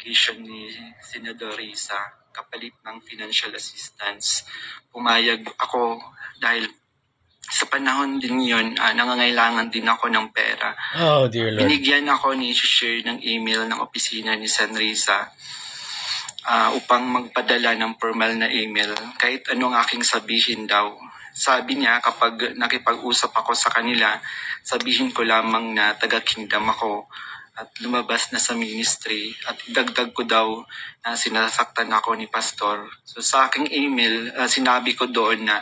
application ni Senador Risa kapalit ng financial assistance. Pumayag ako dahil sa panahon din yun, nangangailangan din ako ng pera. Oh, dear Lord. Binigyan ako ni share ng email ng opisina ni Sen Risa upang magpadala ng formal na email kahit anong aking sabihin daw. Sabi niya kapag nakipag-usap ako sa kanila, sabihin ko lamang na taga-kingdom ako at lumabas na sa ministry at idagdag ko daw na sinasaktan ako ni pastor. So sa aking email, sinabi ko doon na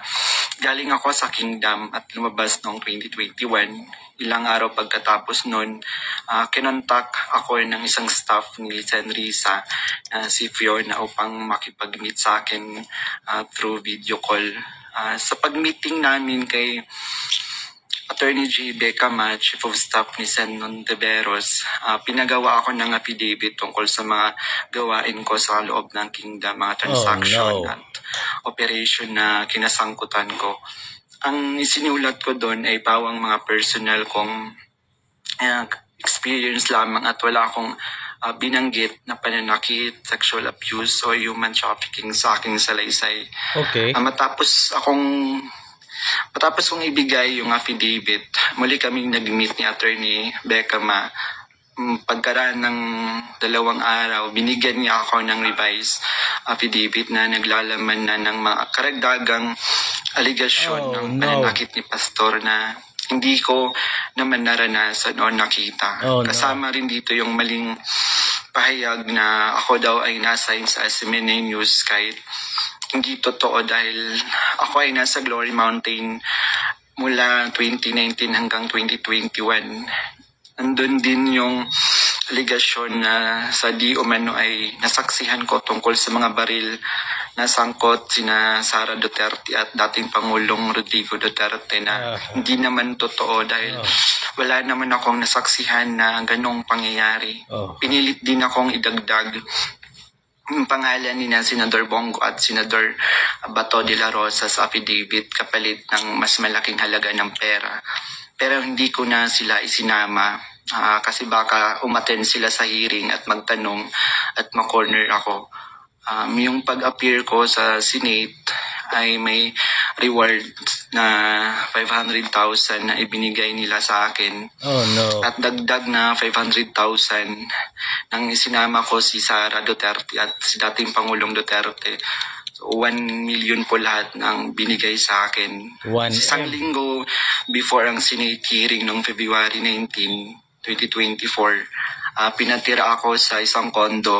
galing ako sa kingdom at lumabas noong 2021. Ilang araw pagkatapos noon, kinontak ako ng isang staff ni Sen Risa, si Fiona, upang makipag-meet sa akin through video call. Sa pag-meeting namin kay Attorney J. Becama, Chief of Staff ni Sen Nontiveros, pinagawa ako ng affidavit tungkol sa mga gawain ko sa loob ng kingdom, mga transaction at operation na kinasangkutan ko. Ang isinulat ko doon ay pawang mga personal kong experience lamang at wala akong binanggit na pananakit, sexual abuse o human trafficking sa aking salaysay. Okay. Matapos kong ibigay yung affidavit, muli kaming nag-meet ni Attorney Becama. Pagkaraan ng 2 araw, binigyan niya ako ng revised affidavit na naglalaman na ng mga karagdagang aligasyon ng pananakit ni Pastor na hindi ko naman naranasan o nakita. Kasama rin dito yung maling pahayag na ako daw ay na-assign sa SMNA News kahit hindi totoo dahil ako ay nasa Glory Mountain mula 2019 hanggang 2021. Andun din yung aligasyon na sa di umano ay nasaksihan ko tungkol sa mga baril na sangkot sina Sara Duterte at dating Pangulong Rodrigo Duterte na hindi naman totoo dahil wala naman akong nasaksihan na ganong pangyayari. Pinilit din akong idagdag yung pangalan ni Senador Bongo at Senador Bato de la Rosa sa affidavit kapalit ng mas malaking halaga ng pera. Pero hindi ko na sila isinama kasi baka umattend sila sa hearing at magtanong at ma-corner ako. Yung pag-appear ko sa Senate ay may reward na 500,000 na ibinigay nila sa akin. At dagdag na 500,000 nang isinama ko si Sara Duterte at si dating Pangulong Duterte. So 1 million po lahat ng binigay sa akin. Isang linggo before ang Senate hearing noong February 19, 2024, pinatira ako sa isang condo